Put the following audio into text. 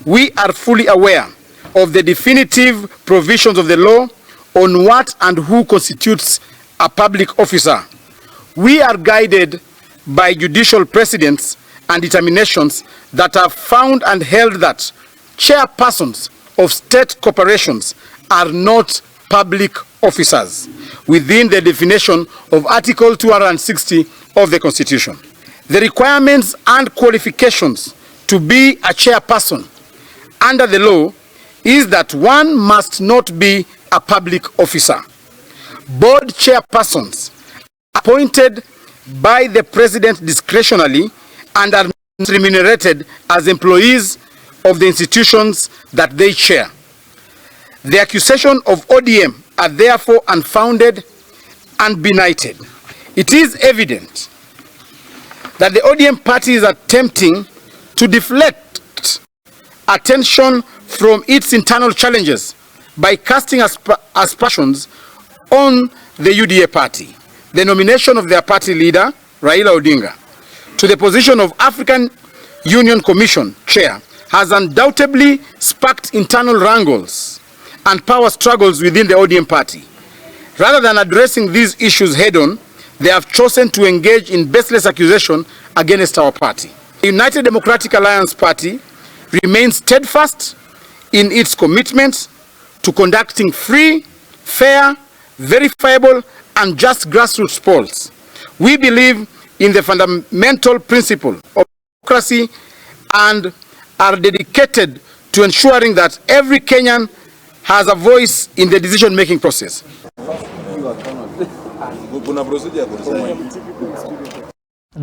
We are fully aware of the definitive provisions of the law on what and who constitutes a public officer. We are guided by judicial precedents and determinations that have found and held that chairpersons of state corporations are not public officers within the definition of Article 260 of the Constitution. The requirements and qualifications to be a chairperson under the law is that one must not be a public officer. Board chairpersons appointed by the President discretionally and are remunerated as employees of the institutions that they chair. The accusation of ODM are therefore unfounded and benighted. It is evident that the ODM party is attempting to deflect attention from its internal challenges by casting aspersions on the UDA party. The nomination of their party leader, Raila Odinga, to the position of African Union Commission Chair has undoubtedly sparked internal wrangles and power struggles within the ODM party. Rather than addressing these issues head-on, they have chosen to engage in baseless accusation against our party. The United Democratic Alliance Party remains steadfast in its commitment to conducting free, fair, verifiable, and just grassroots polls. We believe in the fundamental principle of democracy and are dedicated to ensuring that every Kenyan has a voice in the decision-making process.